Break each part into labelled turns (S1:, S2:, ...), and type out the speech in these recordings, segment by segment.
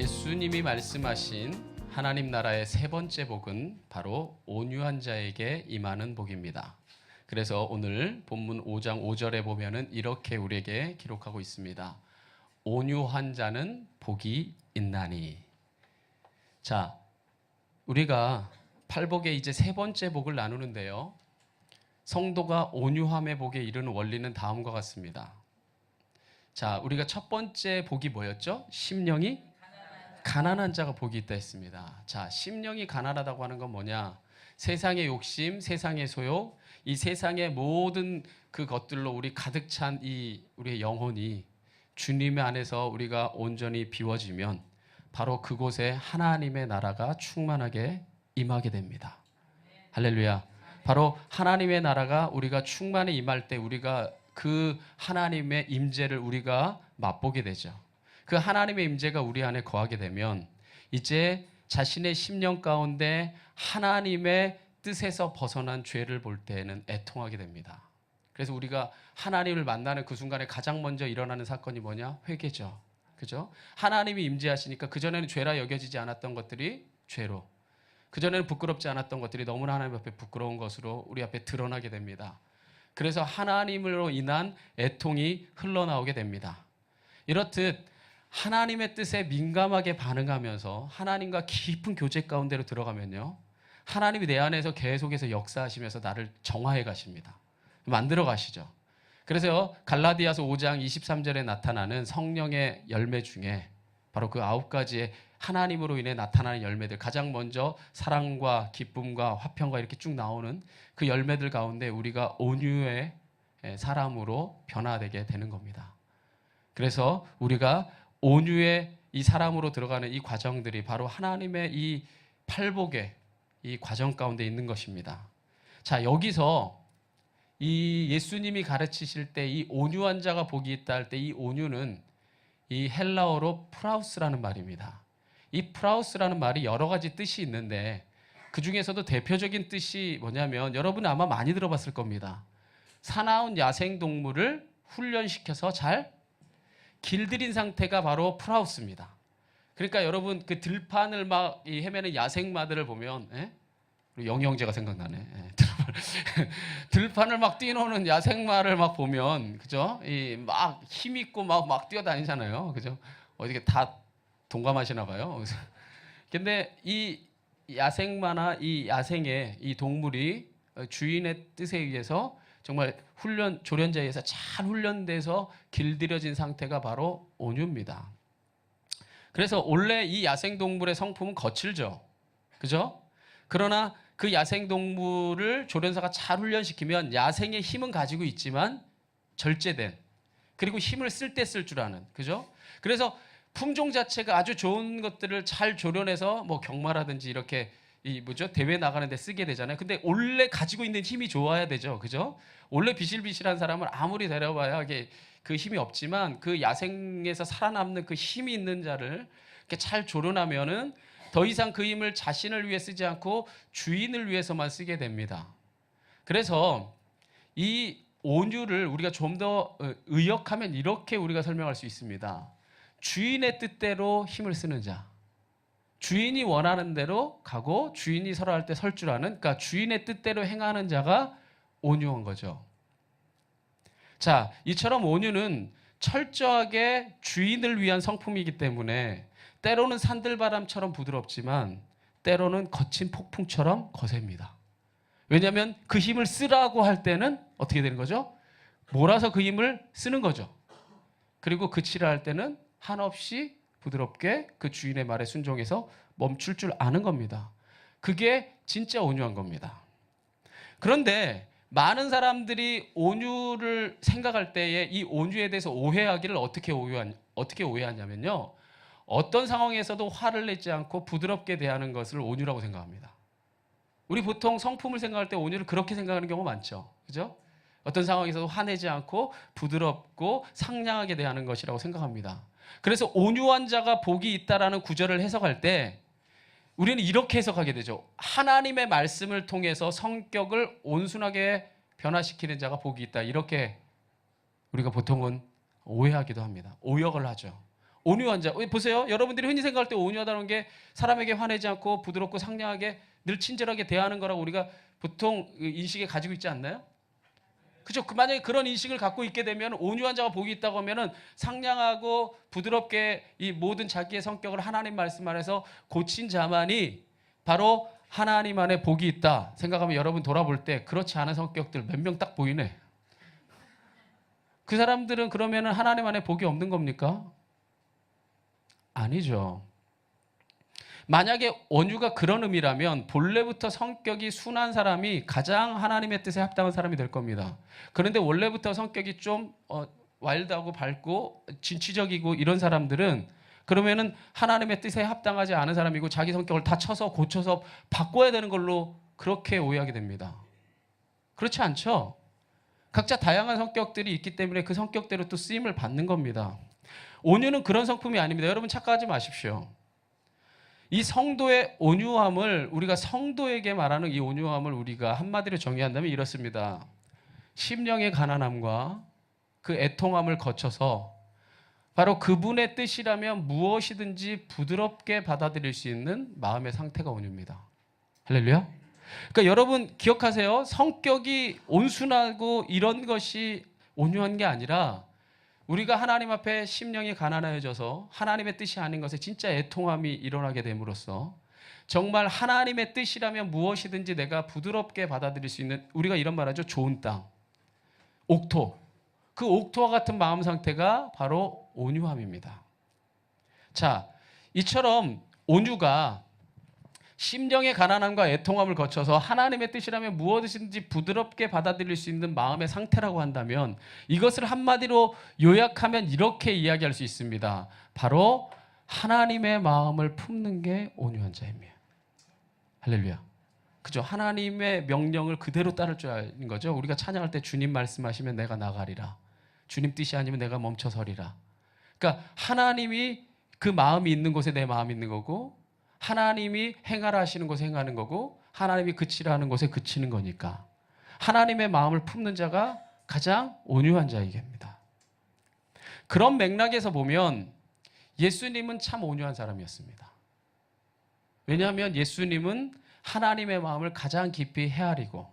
S1: 예수님이 말씀하신 하나님 나라의 세 번째 복은 바로 온유한 자에게 임하는 복입니다. 그래서 오늘 본문 5장 5절에 보면은 이렇게 우리에게 기록하고 있습니다. 온유한 자는 복이 있나니. 자, 우리가 팔복의 이제 세 번째 복을 나누는데요. 성도가 온유함의 복에 이르는 원리는 다음과 같습니다. 자, 우리가 첫 번째 복이 뭐였죠? 심령이 가난한 자가 복이 있다 했습니다. 자, 심령이 가난하다고 하는 건 뭐냐? 세상의 욕심, 세상의 소욕, 이 세상의 모든 그 것들로 우리 가득 찬 이 우리의 영혼이 주님의 안에서 우리가 온전히 비워지면 바로 그곳에 하나님의 나라가 충만하게 임하게 됩니다. 할렐루야. 바로 하나님의 나라가 우리가 충만히 임할 때 우리가 그 하나님의 임재를 우리가 맛보게 되죠. 그 하나님의 임재가 우리 안에 거하게 되면 이제 자신의 심령 가운데 하나님의 뜻에서 벗어난 죄를 볼 때에는 애통하게 됩니다. 그래서 우리가 하나님을 만나는 그 순간에 가장 먼저 일어나는 사건이 뭐냐? 회개죠. 그죠? 하나님이 임재하시니까 그전에는 죄라 여겨지지 않았던 것들이 죄로, 그전에는 부끄럽지 않았던 것들이 너무나 하나님 앞에 부끄러운 것으로 우리 앞에 드러나게 됩니다. 그래서 하나님으로 인한 애통이 흘러나오게 됩니다. 이렇듯 하나님의 뜻에 민감하게 반응하면서 하나님과 깊은 교제 가운데로 들어가면요, 하나님이 내 안에서 계속해서 역사하시면서 나를 정화해 가십니다. 만들어 가시죠. 그래서 갈라디아서 5장 23절에 나타나는 성령의 열매 중에 바로 그 9가지의 하나님으로 인해 나타나는 열매들, 가장 먼저 사랑과 기쁨과 화평과 이렇게 쭉 나오는 그 열매들 가운데 우리가 온유의 사람으로 변화되게 되는 겁니다. 그래서 우리가 온유의 이 사람으로 들어가는 이 과정들이 바로 하나님의 이 팔복의 이 과정 가운데 있는 것입니다. 자, 여기서 이 예수님이 가르치실 때 이 온유한 자가 복이 있다 할 때 이 온유는 이 헬라어로 프라우스라는 말입니다. 이 프라우스라는 말이 여러 가지 뜻이 있는데 그 중에서도 대표적인 뜻이 뭐냐면 여러분 아마 많이 들어봤을 겁니다. 사나운 야생동물을 훈련시켜서 잘 길들인 상태가 바로 프라우스입니다. 그러니까 여러분 그 들판을 막 헤매는 야생마들을 보면, 우리 영영제가 생각나네. 들판을 막 뛰노는 야생마를 막 보면, 그죠? 막 힘 있고 막 뛰어다니잖아요, 그죠? 어떻게 다 동감하시나 봐요. 근데 이 야생마나 이 야생의 이 동물이 주인의 뜻에 의해서 정말 조련자에 의해서 잘 훈련돼서 길들여진 상태가 바로 온유입니다. 그래서 원래 이 야생동물의 성품은 거칠죠. 그죠? 그러나 그 야생동물을 조련사가 잘 훈련시키면 야생의 힘은 가지고 있지만 절제된, 그리고 힘을 쓸 때 쓸 줄 아는, 그죠? 그래서 품종 자체가 아주 좋은 것들을 잘 조련해서 뭐 경마라든지 이렇게 대회 나가는데 쓰게 되잖아요. 근데 원래 가지고 있는 힘이 좋아야 되죠. 그죠? 원래 비실비실한 사람을 아무리 데려봐야 이게 그 힘이 없지만 그 야생에서 살아남는 그 힘이 있는 자를 이렇게 잘 조련하면은 더 이상 그 힘을 자신을 위해 쓰지 않고 주인을 위해서만 쓰게 됩니다. 그래서 이 온유를 우리가 좀 더 의역하면 이렇게 우리가 설명할 수 있습니다. 주인의 뜻대로 힘을 쓰는 자. 주인이 원하는 대로 가고 주인이 설할 때 설 줄 아는, 그러니까 주인의 뜻대로 행하는 자가 온유한 거죠. 자, 이처럼 온유는 철저하게 주인을 위한 성품이기 때문에 때로는 산들바람처럼 부드럽지만 때로는 거친 폭풍처럼 거셉니다. 왜냐하면 그 힘을 쓰라고 할 때는 어떻게 되는 거죠? 몰아서 그 힘을 쓰는 거죠. 그리고 그치라 할 때는 한없이 부드럽게 그 주인의 말에 순종해서 멈출 줄 아는 겁니다. 그게 진짜 온유한 겁니다. 그런데 많은 사람들이 온유를 생각할 때에 이 온유에 대해서 오해하기를 어떻게 오해하냐면요, 어떤 상황에서도 화를 내지 않고 부드럽게 대하는 것을 온유라고 생각합니다. 우리 보통 성품을 생각할 때 온유를 그렇게 생각하는 경우가 많죠. 그죠? 어떤 상황에서도 화내지 않고 부드럽고 상냥하게 대하는 것이라고 생각합니다. 그래서 온유한 자가 복이 있다라는 구절을 해석할 때 우리는 이렇게 해석하게 되죠. 하나님의 말씀을 통해서 성격을 온순하게 변화시키는 자가 복이 있다. 이렇게 우리가 보통은 오해하기도 합니다. 오역을 하죠. 온유한 자. 보세요. 여러분들이 흔히 생각할 때 온유하다는 게 사람에게 화내지 않고 부드럽고 상냥하게 늘 친절하게 대하는 거라고 우리가 보통 인식에 가지고 있지 않나요? 그죠? 만약에 그런 인식을 갖고 있게 되면 온유한 자가 복이 있다고 하면은 상냥하고 부드럽게 이 모든 자기의 성격을 하나님 말씀 안에서 고친 자만이 바로 하나님 안에 복이 있다 생각하면 여러분 돌아볼 때 그렇지 않은 성격들 몇 명 딱 보이네. 그 사람들은 그러면은 하나님 안에 복이 없는 겁니까? 아니죠. 만약에 온유가 그런 의미라면 본래부터 성격이 순한 사람이 가장 하나님의 뜻에 합당한 사람이 될 겁니다. 그런데 원래부터 성격이 좀 와일드하고 밝고 진취적이고 이런 사람들은 그러면은 하나님의 뜻에 합당하지 않은 사람이고 자기 성격을 다 쳐서 고쳐서 바꿔야 되는 걸로 그렇게 오해하게 됩니다. 그렇지 않죠? 각자 다양한 성격들이 있기 때문에 그 성격대로 또 쓰임을 받는 겁니다. 온유는 그런 성품이 아닙니다. 여러분 착각하지 마십시오. 이 성도의 온유함을 우리가 성도에게 말하는 이 온유함을 우리가 한마디로 정의한다면 이렇습니다. 심령의 가난함과 그 애통함을 거쳐서 바로 그분의 뜻이라면 무엇이든지 부드럽게 받아들일 수 있는 마음의 상태가 온유입니다. 할렐루야. 그러니까 여러분 기억하세요. 성격이 온순하고 이런 것이 온유한 게 아니라 우리가 하나님 앞에 심령이 가난해져서 하나님의 뜻이 아닌 것에 진짜 애통함이 일어나게 됨으로써 정말 하나님의 뜻이라면 무엇이든지 내가 부드럽게 받아들일 수 있는, 우리가 이런 말 하죠. 좋은 땅, 옥토. 그 옥토와 같은 마음 상태가 바로 온유함입니다. 자, 이처럼 온유가 심령의 가난함과 애통함을 거쳐서 하나님의 뜻이라면 무엇이든지 부드럽게 받아들일 수 있는 마음의 상태라고 한다면 이것을 한마디로 요약하면 이렇게 이야기할 수 있습니다. 바로 하나님의 마음을 품는 게 온유한 자입니다. 할렐루야. 그죠? 하나님의 명령을 그대로 따를 줄 아는 거죠. 우리가 찬양할 때 주님 말씀하시면 내가 나가리라. 주님 뜻이 아니면 내가 멈춰서리라. 그러니까 하나님이 그 마음이 있는 곳에 내 마음이 있는 거고 하나님이 행하라 하시는 곳에 행하는 거고 하나님이 그치라 하는 곳에 그치는 거니까 하나님의 마음을 품는 자가 가장 온유한 자이겠습니다. 그런 맥락에서 보면 예수님은 참 온유한 사람이었습니다. 왜냐하면 예수님은 하나님의 마음을 가장 깊이 헤아리고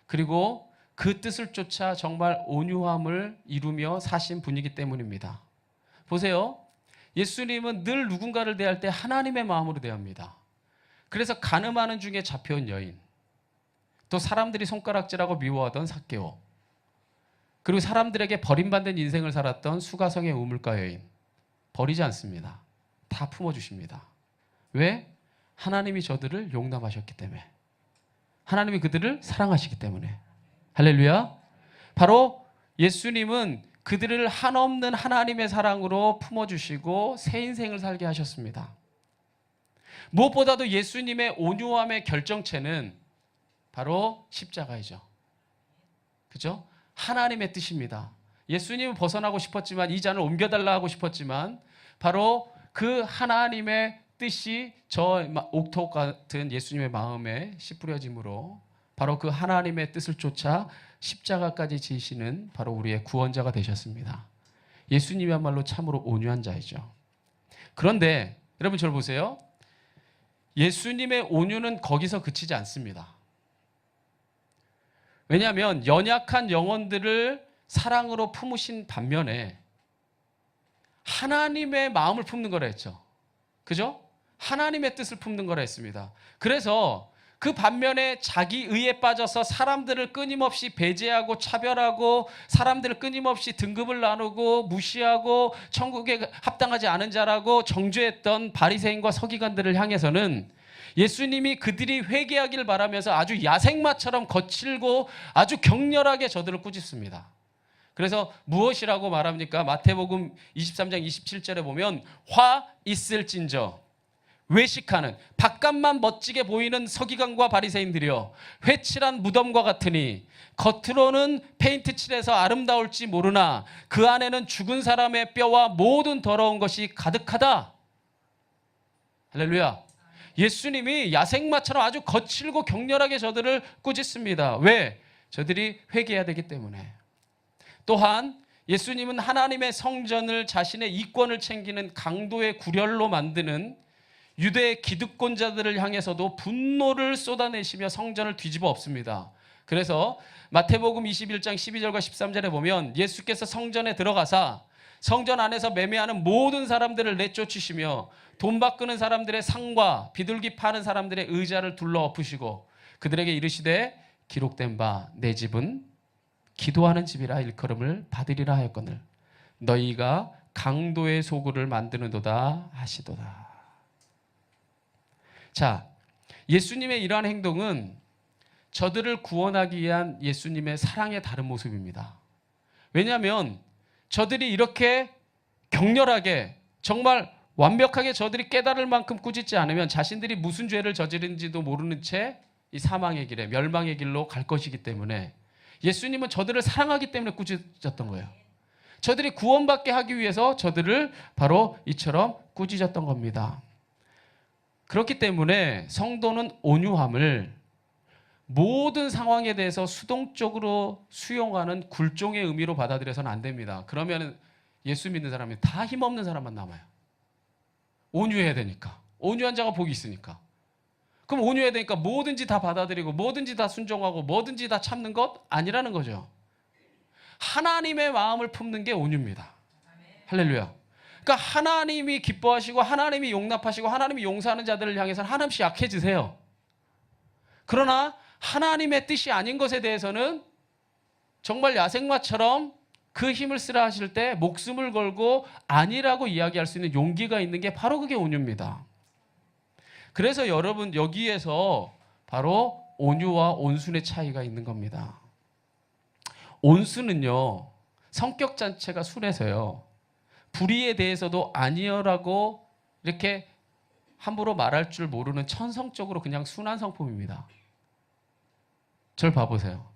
S1: 그리고 그 뜻을 쫓아 정말 온유함을 이루며 사신 분이기 때문입니다. 보세요. 예수님은 늘 누군가를 대할 때 하나님의 마음으로 대합니다. 그래서 간음하는 중에 잡혀온 여인, 또 사람들이 손가락질하고 미워하던 삭개오, 그리고 사람들에게 버림받는 인생을 살았던 수가성의 우물가 여인, 버리지 않습니다. 다 품어주십니다. 왜? 하나님이 저들을 용납하셨기 때문에, 하나님이 그들을 사랑하시기 때문에. 할렐루야. 바로 예수님은 그들을 한없는 하나님의 사랑으로 품어주시고 새 인생을 살게 하셨습니다. 무엇보다도 예수님의 온유함의 결정체는 바로 십자가이죠. 그죠? 하나님의 뜻입니다. 예수님은 벗어나고 싶었지만 이 잔을 옮겨달라 하고 싶었지만 바로 그 하나님의 뜻이 저 옥토 같은 예수님의 마음에 씨 뿌려짐으로 바로 그 하나님의 뜻을 쫓아 십자가까지 지시는 바로 우리의 구원자가 되셨습니다. 예수님이야말로 참으로 온유한 자이죠. 그런데 여러분 저를 보세요. 예수님의 온유는 거기서 그치지 않습니다. 왜냐하면 연약한 영혼들을 사랑으로 품으신 반면에 하나님의 마음을 품는 거라 했죠. 그죠? 하나님의 뜻을 품는 거라 했습니다. 그래서 그 반면에 자기 의에 빠져서 사람들을 끊임없이 배제하고 차별하고 사람들을 끊임없이 등급을 나누고 무시하고 천국에 합당하지 않은 자라고 정죄했던 바리새인과 서기관들을 향해서는 예수님이 그들이 회개하기를 바라면서 아주 야생마처럼 거칠고 아주 격렬하게 저들을 꾸짖습니다. 그래서 무엇이라고 말합니까? 마태복음 23장 27절에 보면 화 있을진저 외식하는 바깥만 멋지게 보이는 서기관과 바리새인들이여 회칠한 무덤과 같으니 겉으로는 페인트 칠해서 아름다울지 모르나 그 안에는 죽은 사람의 뼈와 모든 더러운 것이 가득하다. 할렐루야. 예수님이 야생마처럼 아주 거칠고 격렬하게 저들을 꾸짖습니다. 왜? 저들이 회개해야 되기 때문에. 또한 예수님은 하나님의 성전을 자신의 이권을 챙기는 강도의 구렬로 만드는 유대 기득권자들을 향해서도 분노를 쏟아내시며 성전을 뒤집어 엎습니다. 그래서 마태복음 21장 12절과 13절에 보면 예수께서 성전에 들어가사 성전 안에서 매매하는 모든 사람들을 내쫓으시며 돈 바꾸는 사람들의 상과 비둘기 파는 사람들의 의자를 둘러 엎으시고 그들에게 이르시되 기록된 바 내 집은 기도하는 집이라 일컬음을 받으리라 하였거늘 너희가 강도의 소굴을 만드는도다 하시도다. 자, 예수님의 이러한 행동은 저들을 구원하기 위한 예수님의 사랑의 다른 모습입니다. 왜냐하면 저들이 이렇게 격렬하게 정말 완벽하게 저들이 깨달을 만큼 꾸짖지 않으면 자신들이 무슨 죄를 저지른지도 모르는 채 이 사망의 길에 멸망의 길로 갈 것이기 때문에 예수님은 저들을 사랑하기 때문에 꾸짖었던 거예요. 저들이 구원받게 하기 위해서 저들을 바로 이처럼 꾸짖었던 겁니다. 그렇기 때문에 성도는 온유함을 모든 상황에 대해서 수동적으로 수용하는 굴종의 의미로 받아들여서는 안 됩니다. 그러면 예수 믿는 사람이 다 힘없는 사람만 남아요. 온유해야 되니까. 온유한 자가 복이 있으니까. 그럼 온유해야 되니까 뭐든지 다 받아들이고 뭐든지 다 순종하고 뭐든지 다 참는 것 아니라는 거죠. 하나님의 마음을 품는 게 온유입니다. 할렐루야. 그러니까 하나님이 기뻐하시고 하나님이 용납하시고 하나님이 용서하는 자들을 향해서는 한없이 약해지세요. 그러나 하나님의 뜻이 아닌 것에 대해서는 정말 야생마처럼 그 힘을 쓰라 하실 때 목숨을 걸고 아니라고 이야기할 수 있는 용기가 있는 게 바로 그게 온유입니다. 그래서 여러분 여기에서 바로 온유와 온순의 차이가 있는 겁니다. 온순은요 성격 자체가 순해서요 불의에 대해서도 아니요라고 이렇게 함부로 말할 줄 모르는 천성적으로 그냥 순한 성품입니다. 절 봐보세요.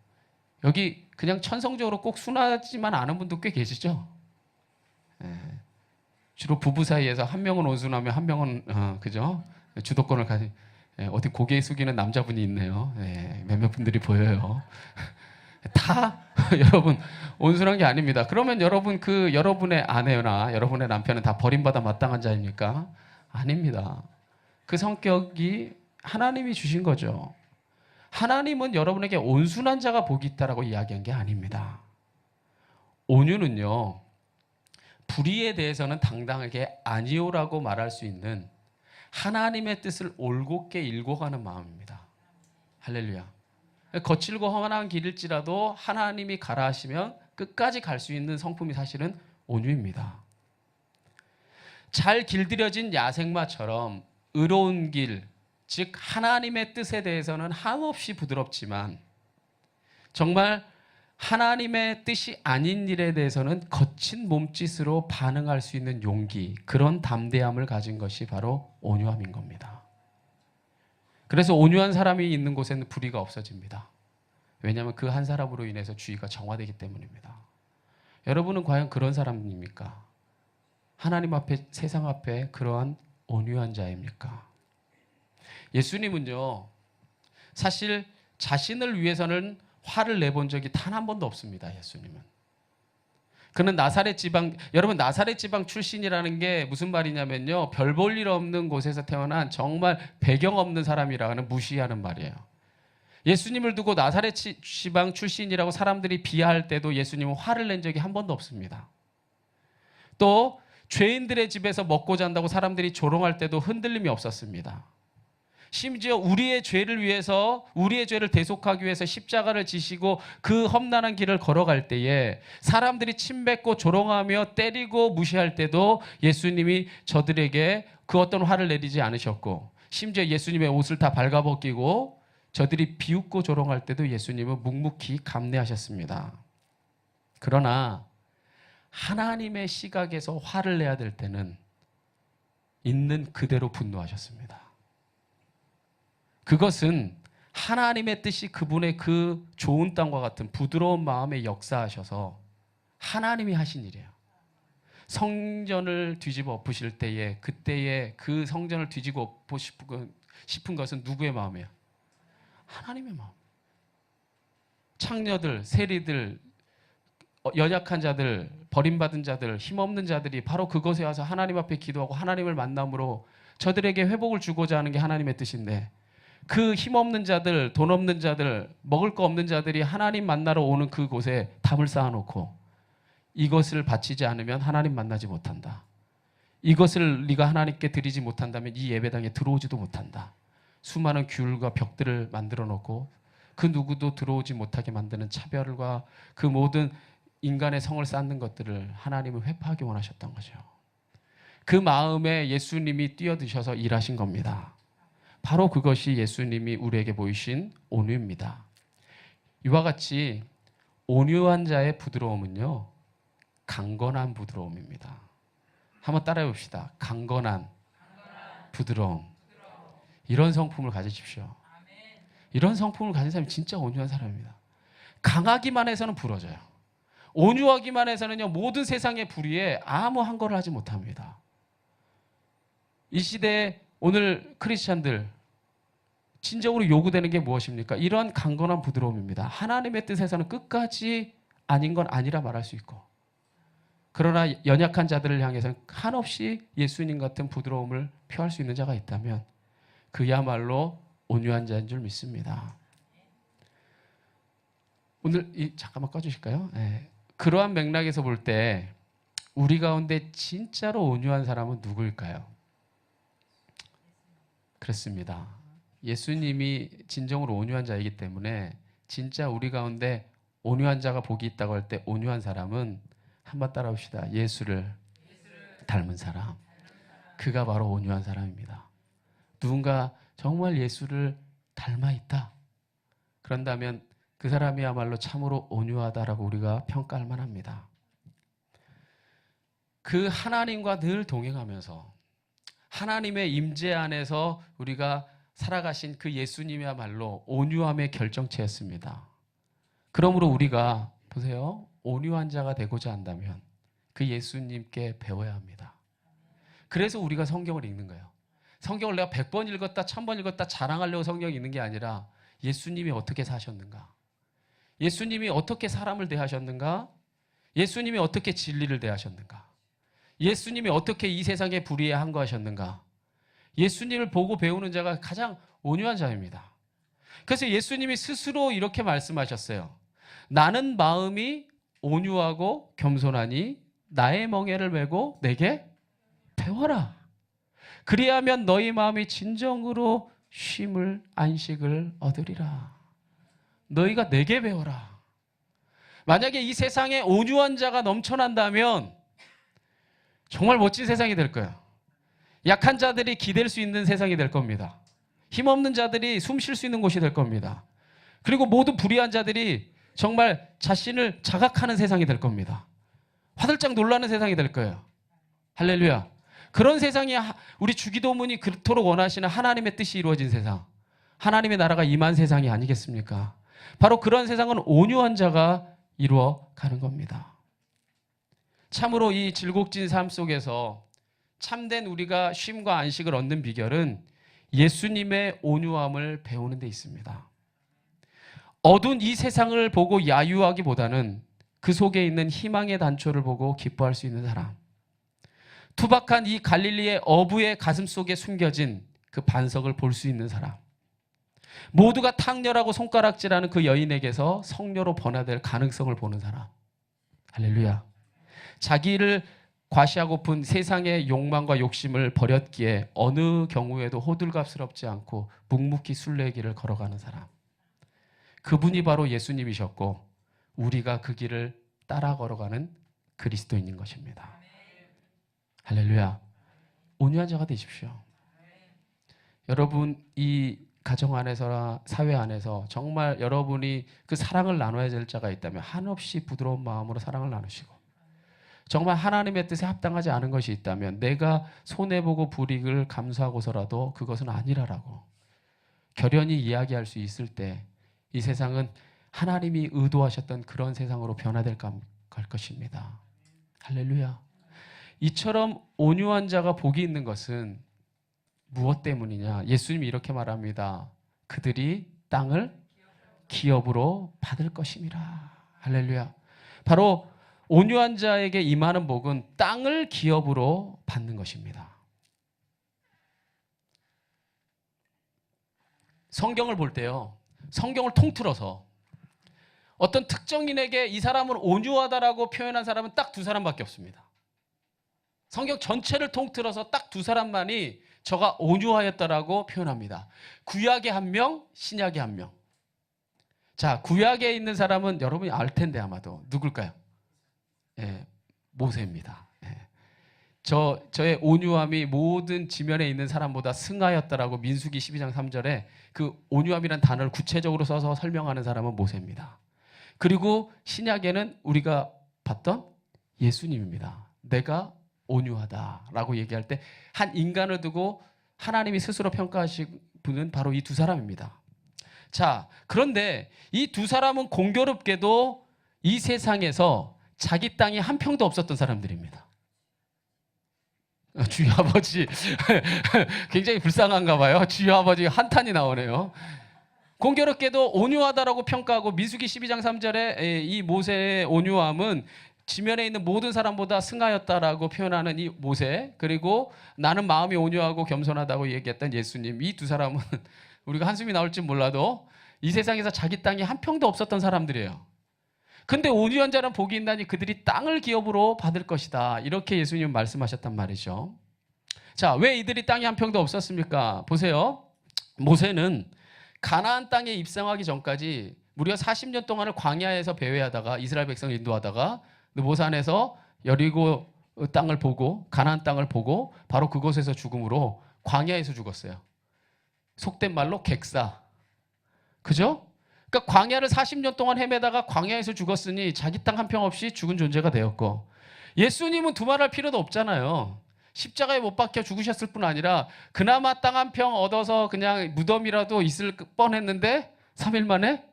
S1: 여기 그냥 천성적으로 꼭 순하지만 않은 분도 꽤 계시죠? 주로 부부 사이에서 한 명은 온순하면 한 명은 그죠? 주도권을 가진 어디 고개 숙이는 남자분이 있네요. 몇몇 분들이 보여요. 다 여러분 온순한 게 아닙니다. 그러면 여러분 그 여러분의 아내나 여러분의 남편은 다 버림받아 마땅한 자입니까? 아닙니다. 그 성격이 하나님이 주신 거죠. 하나님은 여러분에게 온순한 자가 복이 있다라고 이야기한 게 아닙니다. 온유는요 불의에 대해서는 당당하게 아니오라고 말할 수 있는 하나님의 뜻을 올곧게 일궈가는 마음입니다. 할렐루야. 거칠고 험한 길일지라도 하나님이 가라 하시면 끝까지 갈 수 있는 성품이 사실은 온유입니다. 잘 길들여진 야생마처럼 의로운 길, 즉 하나님의 뜻에 대해서는 한없이 부드럽지만 정말 하나님의 뜻이 아닌 일에 대해서는 거친 몸짓으로 반응할 수 있는 용기, 그런 담대함을 가진 것이 바로 온유함인 겁니다. 그래서 온유한 사람이 있는 곳에는 불의가 없어집니다. 왜냐하면 그 한 사람으로 인해서 주의가 정화되기 때문입니다. 여러분은 과연 그런 사람입니까? 하나님 앞에, 세상 앞에 그러한 온유한 자입니까? 예수님은요 사실 자신을 위해서는 화를 내본 적이 단 한 번도 없습니다. 예수님은. 그는 나사렛 지방, 여러분 나사렛 지방 출신이라는 게 무슨 말이냐면요 별 볼 일 없는 곳에서 태어난 정말 배경 없는 사람이라는 무시하는 말이에요. 예수님을 두고 나사렛 지방 출신이라고 사람들이 비하할 때도 예수님은 화를 낸 적이 한 번도 없습니다. 또 죄인들의 집에서 먹고 잔다고 사람들이 조롱할 때도 흔들림이 없었습니다. 심지어 우리의 죄를 위해서, 우리의 죄를 대속하기 위해서 십자가를 지시고 그 험난한 길을 걸어갈 때에 사람들이 침뱉고 조롱하며 때리고 무시할 때도 예수님이 저들에게 그 어떤 화를 내리지 않으셨고, 심지어 예수님의 옷을 다 발가벗기고 저들이 비웃고 조롱할 때도 예수님은 묵묵히 감내하셨습니다. 그러나 하나님의 시각에서 화를 내야 될 때는 있는 그대로 분노하셨습니다. 그것은 하나님의 뜻이 그분의 그 좋은 땅과 같은 부드러운 마음에 역사하셔서 하나님이 하신 일이에요. 성전을 뒤집어 엎으실 때에, 그때에 그 성전을 뒤집어 엎고 싶은 것은 누구의 마음이에요? 하나님의 마음. 창녀들, 세리들, 연약한 자들, 버림받은 자들, 힘없는 자들이 바로 그곳에 와서 하나님 앞에 기도하고 하나님을 만남으로 저들에게 회복을 주고자 하는 게 하나님의 뜻인데, 그 힘없는 자들, 돈 없는 자들, 먹을 거 없는 자들이 하나님 만나러 오는 그곳에 담을 쌓아놓고 이것을 바치지 않으면 하나님 만나지 못한다. 이것을 네가 하나님께 드리지 못한다면 이 예배당에 들어오지도 못한다. 수많은 귤과 벽들을 만들어 놓고 그 누구도 들어오지 못하게 만드는 차별과 그 모든 인간의 성을 쌓는 것들을 하나님은 회파하기 원하셨던 거죠. 그 마음에 예수님이 뛰어드셔서 일하신 겁니다. 바로 그것이 예수님이 우리에게 보이신 온유입니다. 이와 같이 온유한 자의 부드러움은요, 강건한 부드러움입니다. 한번 따라해 봅시다. 강건한 부드러움. 이런 성품을 가지십시오. 이런 성품을 가진 사람이 진짜 온유한 사람입니다. 강하기만 해서는 부러져요. 온유하기만 해서는요, 모든 세상의 불의에 아무 한거를 하지 못합니다. 이 시대에 오늘 크리스찬들 진정으로 요구되는 게 무엇입니까? 이런 강건한 부드러움입니다. 하나님의 뜻에서는 끝까지 아닌 건 아니라 말할 수 있고, 그러나 연약한 자들을 향해서는 한없이 예수님 같은 부드러움을 표할 수 있는 자가 있다면 그야말로 온유한 자인 줄 믿습니다. 오늘 잠깐만 꺼주실까요? 네. 그러한 맥락에서 볼 때 우리 가운데 진짜로 온유한 사람은 누구일까요? 그렇습니다. 예수님이 진정으로 온유한 자이기 때문에 진짜 우리 가운데 온유한 자가 복이 있다고 할 때 온유한 사람은 한번 따라합시다. 예수를 닮은 사람. 그가 바로 온유한 사람입니다. 누군가 정말 예수를 닮아 있다. 그런다면 그 사람이야말로 참으로 온유하다라고 우리가 평가할 만합니다. 그 하나님과 늘 동행하면서 하나님의 임재 안에서 우리가 살아가신 그 예수님이야말로 온유함의 결정체였습니다. 그러므로 우리가 보세요. 온유한 자가 되고자 한다면 그 예수님께 배워야 합니다. 그래서 우리가 성경을 읽는 거예요. 성경을 내가 100번 읽었다 1000번 읽었다 자랑하려고 성경을 읽는 게 아니라 예수님이 어떻게 사셨는가, 예수님이 어떻게 사람을 대하셨는가, 예수님이 어떻게 진리를 대하셨는가, 예수님이 어떻게 이 세상의 불의에 항거하셨는가. 예수님을 보고 배우는 자가 가장 온유한 자입니다. 그래서 예수님이 스스로 이렇게 말씀하셨어요. 나는 마음이 온유하고 겸손하니 나의 멍에를 메고 내게 배워라. 그리하면 너희 마음이 진정으로 쉼을 안식을 얻으리라. 너희가 내게 배워라. 만약에 이 세상에 온유한 자가 넘쳐난다면 정말 멋진 세상이 될 거예요. 약한 자들이 기댈 수 있는 세상이 될 겁니다. 힘없는 자들이 숨 쉴 수 있는 곳이 될 겁니다. 그리고 모든 불의한 자들이 정말 자신을 자각하는 세상이 될 겁니다. 화들짝 놀라는 세상이 될 거예요. 할렐루야. 그런 세상이 우리 주기도문이 그토록 원하시는 하나님의 뜻이 이루어진 세상, 하나님의 나라가 임한 세상이 아니겠습니까? 바로 그런 세상은 온유한 자가 이루어가는 겁니다. 참으로 이 질곡진 삶 속에서 참된 우리가 쉼과 안식을 얻는 비결은 예수님의 온유함을 배우는 데 있습니다. 어두운 이 세상을 보고 야유하기보다는 그 속에 있는 희망의 단초를 보고 기뻐할 수 있는 사람, 투박한 이 갈릴리의 어부의 가슴 속에 숨겨진 그 반석을 볼 수 있는 사람, 모두가 탕렬하고 손가락질하는 그 여인에게서 성녀로 번화될 가능성을 보는 사람. 할렐루야. 자기를 과시하고픈 세상의 욕망과 욕심을 버렸기에 어느 경우에도 호들갑스럽지 않고 묵묵히 순례의 길을 걸어가는 사람. 그분이 바로 예수님이셨고 우리가 그 길을 따라 걸어가는 그리스도인인 것입니다. 할렐루야. 온유한 자가 되십시오. 여러분, 이 가정 안에서나 사회 안에서 정말 여러분이 그 사랑을 나눠야 될 자가 있다면 한없이 부드러운 마음으로 사랑을 나누시고, 정말 하나님의 뜻에 합당하지 않은 것이 있다면 내가 손해보고 불이익을 감수하고서라도 그것은 아니라라고 결연히 이야기할 수 있을 때 이 세상은 하나님이 의도하셨던 그런 세상으로 변화될 것입니다. 할렐루야. 이처럼 온유한 자가 복이 있는 것은 무엇 때문이냐? 예수님이 이렇게 말합니다. 그들이 땅을 기업으로 받을 것임이라. 할렐루야. 바로 온유한 자에게 임하는 복은 땅을 기업으로 받는 것입니다. 성경을 볼 때요, 성경을 통틀어서 어떤 특정인에게 이 사람은 온유하다라고 표현한 사람은 딱 두 사람밖에 없습니다. 성경 전체를 통틀어서 딱 두 사람만이 저가 온유하였다라고 표현합니다. 구약의 한 명, 신약의 한 명. 자, 구약에 있는 사람은 여러분이 알 텐데 아마도 누굴까요? 예, 모세입니다. 예. 저의 온유함이 모든 지면에 있는 사람보다 승하였다라고 민수기 12장 3절에 그 온유함이란 단어를 구체적으로 써서 설명하는 사람은 모세입니다. 그리고 신약에는 우리가 봤던 예수님입니다. 내가 온유하다라고 얘기할 때 한 인간을 두고 하나님이 스스로 평가하신 분은 바로 이 두 사람입니다. 자, 그런데 이 두 사람은 공교롭게도 이 세상에서 자기 땅이 한 평도 없었던 사람들입니다. 주여 아버지 굉장히 불쌍한가 봐요. 주여 아버지 한탄이 나오네요. 공교롭게도 온유하다라고 평가하고 민수기 12장 3절에 이 모세의 온유함은 지면에 있는 모든 사람보다 승하였다라고 표현하는 이 모세, 그리고 나는 마음이 온유하고 겸손하다고 얘기했던 예수님, 이 두 사람은 우리가 한숨이 나올지 몰라도 이 세상에서 자기 땅이 한 평도 없었던 사람들이에요. 근데 온유한 자는 복이 있나니 그들이 땅을 기업으로 받을 것이다, 이렇게 예수님은 말씀하셨단 말이죠. 자, 왜 이들이 땅이 한 평도 없었습니까? 보세요. 모세는 가나안 땅에 입성하기 전까지 무려 40년 동안을 광야에서 배회하다가 이스라엘 백성을 인도하다가 모산에서 여리고 땅을 보고 가나안 땅을 보고 바로 그곳에서 죽음으로 광야에서 죽었어요. 속된 말로 객사. 그죠? 그러니까 광야를 40년 동안 헤매다가 광야에서 죽었으니 자기 땅 한 평 없이 죽은 존재가 되었고, 예수님은 두말할 필요도 없잖아요. 십자가에 못 박혀 죽으셨을 뿐 아니라 그나마 땅 한 평 얻어서 그냥 무덤이라도 있을 뻔했는데 3일 만에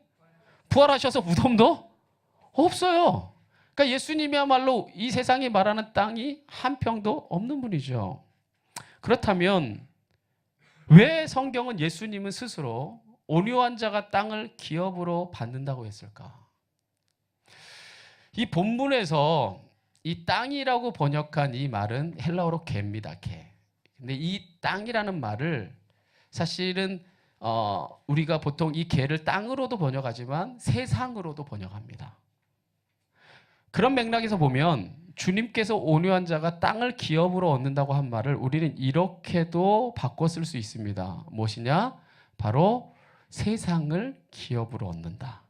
S1: 부활하셔서 무덤도 없어요. 그러니까 예수님이야말로 이 세상이 말하는 땅이 한 평도 없는 분이죠. 그렇다면 왜 성경은 예수님은 스스로 온유한 자가 땅을 기업으로 받는다고 했을까? 이 본문에서 이 땅이라고 번역한 이 말은 헬라어로 개입니다. 개. 근데 이 땅이라는 말을 사실은 우리가 보통 이 개를 땅으로도 번역하지만 세상으로도 번역합니다. 그런 맥락에서 보면 주님께서 온유한 자가 땅을 기업으로 얻는다고 한 말을 우리는 이렇게도 바꿔 쓸 수 있습니다. 무엇이냐? 바로 세상을 기업으로 얻는다.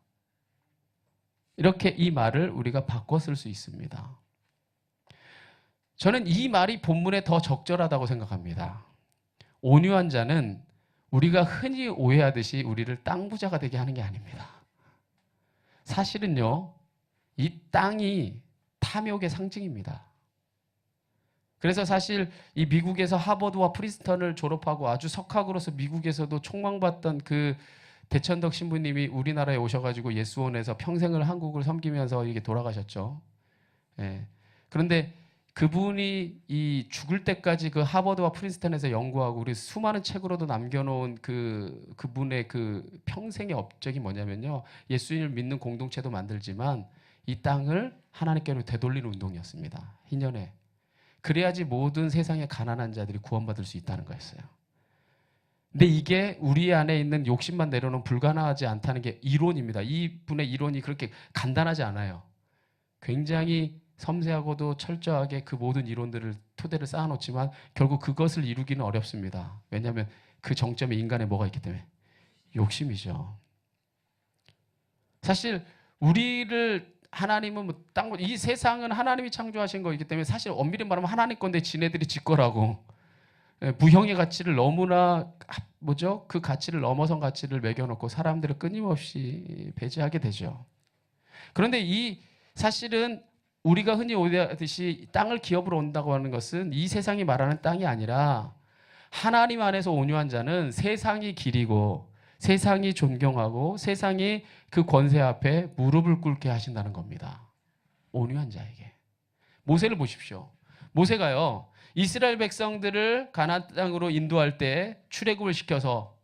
S1: 이렇게 이 말을 우리가 바꿔 쓸 수 있습니다. 저는 이 말이 본문에 더 적절하다고 생각합니다. 온유한 자는 우리가 흔히 오해하듯이 우리를 땅 부자가 되게 하는 게 아닙니다. 사실은요, 이 땅이 탐욕의 상징입니다. 그래서 사실 이 미국에서 하버드와 프린스턴을 졸업하고 아주 석학으로서 미국에서도 촉망받던 그 대천덕 신부님이 우리나라에 오셔가지고 예수원에서 평생을 한국을 섬기면서 이게 돌아가셨죠. 예. 그런데 그분이 이 죽을 때까지 그 하버드와 프린스턴에서 연구하고 우리 수많은 책으로도 남겨놓은 그분의 그 평생의 업적이 뭐냐면요, 예수님을 믿는 공동체도 만들지만 이 땅을 하나님께로 되돌리는 운동이었습니다. 희년에. 그래야지 모든 세상의 가난한 자들이 구원받을 수 있다는 거였어요. 근데 이게 우리 안에 있는 욕심만 내려놓으면 불가능하지 않다는 게 이론입니다. 이분의 이론이 그렇게 간단하지 않아요. 굉장히 섬세하고도 철저하게 그 모든 이론들을 토대를 쌓아놓지만 결국 그것을 이루기는 어렵습니다. 왜냐하면 그 정점에 인간의 뭐가 있기 때문에? 욕심이죠. 사실 우리를 하나님은 이 세상은 하나님이 창조하신 거이기 때문에 사실 엄밀히 말하면 하나님 건데 지네들이 지 거라고, 부형의 가치를 너무나 그 가치를 넘어선 가치를 매겨놓고 사람들을 끊임없이 배제하게 되죠. 그런데 이 사실은 우리가 흔히 오해하듯이 땅을 기업으로 온다고 하는 것은 이 세상이 말하는 땅이 아니라 하나님 안에서 온유한 자는 세상이 기리고 세상이 존경하고 세상이 그 권세 앞에 무릎을 꿇게 하신다는 겁니다. 온유한 자에게. 모세를 보십시오. 모세가요, 이스라엘 백성들을 가나안 땅으로 인도할 때 출애굽을 시켜서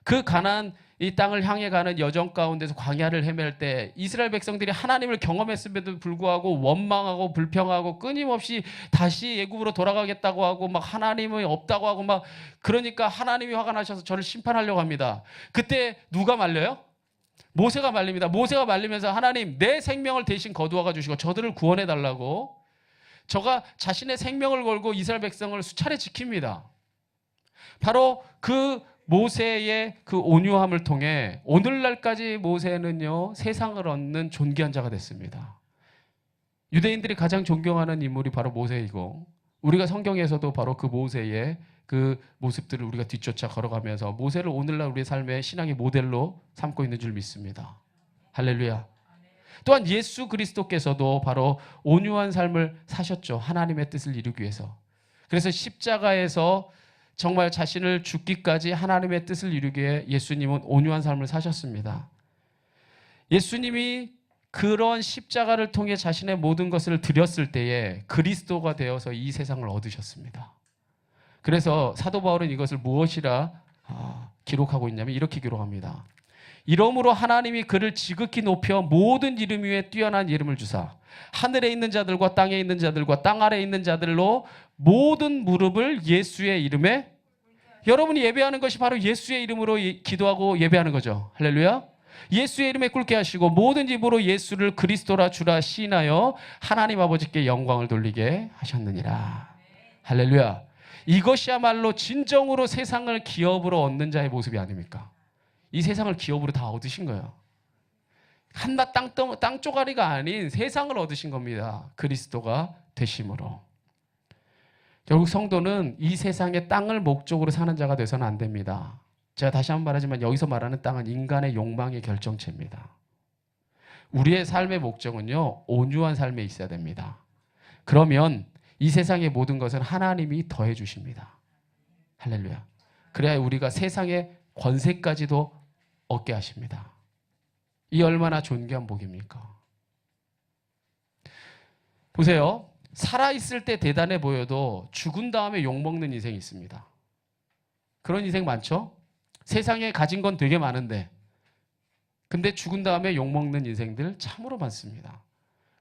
S1: 그 가나안 이 땅을 향해 가는 여정 가운데서 광야를 헤맬 때 이스라엘 백성들이 하나님을 경험했음에도 불구하고 원망하고 불평하고 끊임없이 다시 애굽으로 돌아가겠다고 하고 막 하나님이 없다고 하고 막 그러니까 하나님이 화가 나셔서 저를 심판하려고 합니다. 그때 누가 말려요? 모세가 말립니다. 모세가 말리면서 하나님 내 생명을 대신 거두어가 주시고 저들을 구원해 달라고 저가 자신의 생명을 걸고 이스라엘 백성을 수차례 지킵니다. 바로 그 모세의 그 온유함을 통해 오늘날까지 모세는요 세상을 얻는 존귀한 자가 됐습니다. 유대인들이 가장 존경하는 인물이 바로 모세이고 우리가 성경에서도 바로 그 모세의 그 모습들을 우리가 뒤쫓아 걸어가면서 모세를 오늘날 우리의 삶의 신앙의 모델로 삼고 있는 줄 믿습니다. 할렐루야. 또한 예수 그리스도께서도 바로 온유한 삶을 사셨죠. 하나님의 뜻을 이루기 위해서. 그래서 십자가에서 정말 자신을 죽기까지 하나님의 뜻을 이루기 위해 예수님은 온유한 삶을 사셨습니다. 예수님이 그런 십자가를 통해 자신의 모든 것을 드렸을 때에 그리스도가 되어서 이 세상을 얻으셨습니다. 그래서 사도 바울은 이것을 무엇이라 기록하고 있냐면 이렇게 기록합니다. 이러므로 하나님이 그를 지극히 높여 모든 이름 위에 뛰어난 이름을 주사 하늘에 있는 자들과 땅에 있는 자들과 땅 아래에 있는 자들로 모든 무릎을 예수의 이름에 여러분이 예배하는 것이 바로 예수의 이름으로 기도하고 예배하는 거죠. 할렐루야. 예수의 이름에 꿇게 하시고 모든 입으로 예수를 그리스도라 주라 시인하여 하나님 아버지께 영광을 돌리게 하셨느니라. 할렐루야. 이것이야말로 진정으로 세상을 기업으로 얻는 자의 모습이 아닙니까? 이 세상을 기업으로 다 얻으신 거예요. 한낱 땅 쪼가리가 아닌 세상을 얻으신 겁니다. 그리스도가 되심으로. 결국 성도는 이 세상의 땅을 목적으로 사는 자가 돼서는 안 됩니다. 제가 다시 한번 말하지만 여기서 말하는 땅은 인간의 욕망의 결정체입니다. 우리의 삶의 목적은요, 온유한 삶에 있어야 됩니다. 그러면 이 세상의 모든 것은 하나님이 더해 주십니다. 할렐루야. 그래야 우리가 세상의 권세까지도 얻게 하십니다. 이 얼마나 존귀한 복입니까? 보세요. 살아있을 때 대단해 보여도 죽은 다음에 욕먹는 인생이 있습니다. 그런 인생 많죠? 세상에 가진 건 되게 많은데 근데 죽은 다음에 욕먹는 인생들 참으로 많습니다.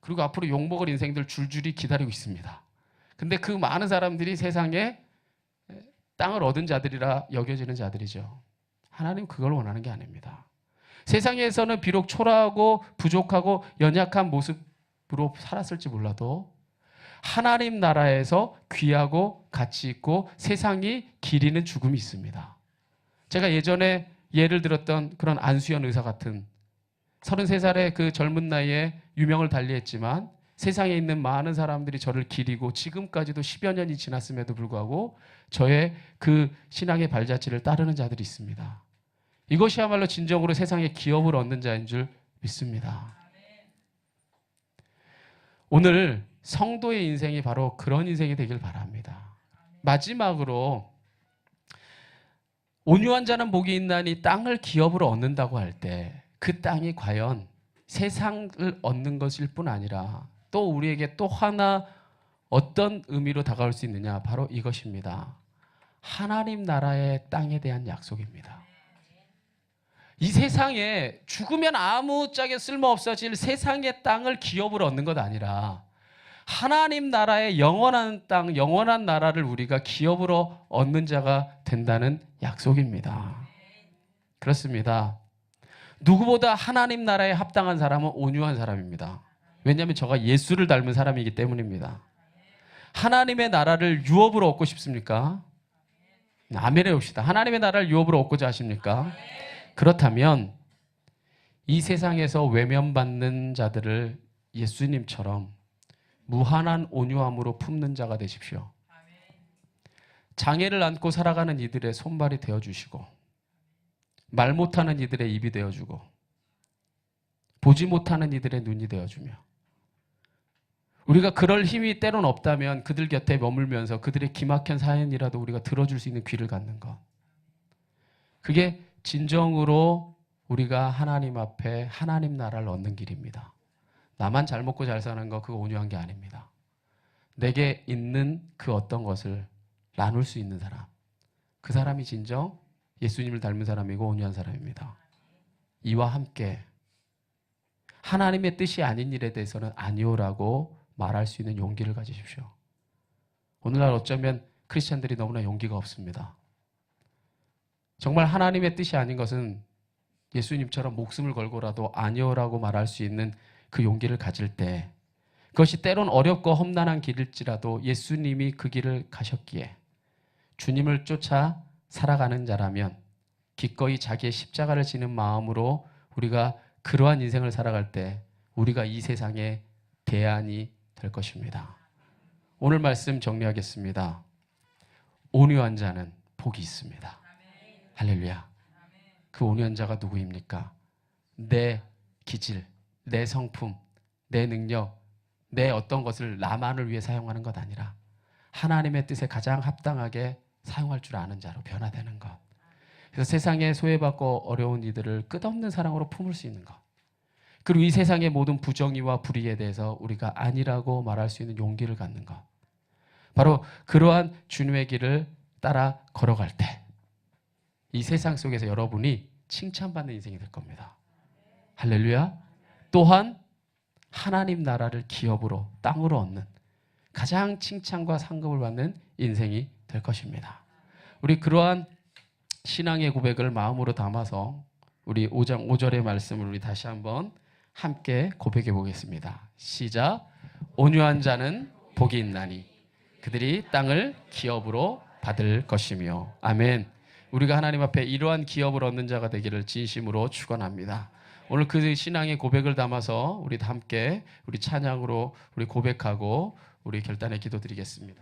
S1: 그리고 앞으로 욕먹을 인생들 줄줄이 기다리고 있습니다. 근데 그 많은 사람들이 세상에 땅을 얻은 자들이라 여겨지는 자들이죠. 하나님 그걸 원하는 게 아닙니다. 세상에서는 비록 초라하고 부족하고 연약한 모습으로 살았을지 몰라도 하나님 나라에서 귀하고 가치 있고 세상이 기리는 죽음이 있습니다. 제가 예전에 예를 들었던 그런 안수현 의사 같은 33살의 그 젊은 나이에 유명을 달리했지만 세상에 있는 많은 사람들이 저를 기리고 지금까지도 10여 년이 지났음에도 불구하고 저의 그 신앙의 발자취를 따르는 자들이 있습니다. 이것이야말로 진정으로 세상에 기업을 얻는 자인 줄 믿습니다. 오늘 성도의 인생이 바로 그런 인생이 되길 바랍니다. 마지막으로 온유한 자는 복이 있나니 땅을 기업으로 얻는다고 할 때 그 땅이 과연 세상을 얻는 것일 뿐 아니라 또 우리에게 또 하나 어떤 의미로 다가올 수 있느냐, 바로 이것입니다. 하나님 나라의 땅에 대한 약속입니다. 이 세상에 죽으면 아무짝에 쓸모없어질 세상의 땅을 기업으로 얻는 것 아니라 하나님 나라의 영원한 땅, 영원한 나라를 우리가 기업으로 얻는 자가 된다는 약속입니다. 그렇습니다. 누구보다 하나님 나라에 합당한 사람은 온유한 사람입니다. 왜냐하면 저가 예수를 닮은 사람이기 때문입니다. 하나님의 나라를 유업으로 얻고 싶습니까? 아멘 해봅시다. 하나님의 나라를 유업으로 얻고자 하십니까? 그렇다면 이 세상에서 외면받는 자들을 예수님처럼 무한한 온유함으로 품는 자가 되십시오. 장애를 안고 살아가는 이들의 손발이 되어주시고 말 못하는 이들의 입이 되어주고 보지 못하는 이들의 눈이 되어주며 우리가 그럴 힘이 때론 없다면 그들 곁에 머물면서 그들의 기막힌 사연이라도 우리가 들어줄 수 있는 귀를 갖는 것, 그게 진정으로 우리가 하나님 앞에 하나님 나라를 얻는 길입니다. 나만 잘 먹고 잘 사는 거 그거 온유한 게 아닙니다. 내게 있는 그 어떤 것을 나눌 수 있는 사람, 그 사람이 진정 예수님을 닮은 사람이고 온유한 사람입니다. 이와 함께 하나님의 뜻이 아닌 일에 대해서는 아니오라고 말할 수 있는 용기를 가지십시오. 오늘날 어쩌면 크리스찬들이 너무나 용기가 없습니다. 정말 하나님의 뜻이 아닌 것은 예수님처럼 목숨을 걸고라도 아니오라고 말할 수 있는 그 용기를 가질 때, 그것이 때론 어렵고 험난한 길일지라도 예수님이 그 길을 가셨기에 주님을 쫓아 살아가는 자라면 기꺼이 자기의 십자가를 지는 마음으로 우리가 그러한 인생을 살아갈 때 우리가 이 세상의 대안이 될 것입니다. 오늘 말씀 정리하겠습니다. 온유한 자는 복이 있습니다. 할렐루야. 그 온유한 자가 누구입니까? 내 기질, 내 성품, 내 능력, 내 어떤 것을 나만을 위해 사용하는 것 아니라 하나님의 뜻에 가장 합당하게 사용할 줄 아는 자로 변화되는 것. 그래서 세상에 소외받고 어려운 이들을 끝없는 사랑으로 품을 수 있는 것. 그리고 이 세상의 모든 부정의와 불의에 대해서 우리가 아니라고 말할 수 있는 용기를 갖는 것. 바로 그러한 주님의 길을 따라 걸어갈 때 이 세상 속에서 여러분이 칭찬받는 인생이 될 겁니다. 할렐루야. 또한 하나님 나라를 기업으로 땅으로 얻는 가장 칭찬과 상급을 받는 인생이 될 것입니다. 우리 그러한 신앙의 고백을 마음으로 담아서 우리 5장 5절의 말씀을 우리 다시 한번 함께 고백해 보겠습니다. 시작. 온유한 자는 복이 있나니 그들이 땅을 기업으로 받을 것이며. 아멘. 우리가 하나님 앞에 이러한 기업을 얻는 자가 되기를 진심으로 축원합니다. 오늘 그 신앙의 고백을 담아서 우리 함께 우리 찬양으로 우리 고백하고 우리 결단의 기도 드리겠습니다.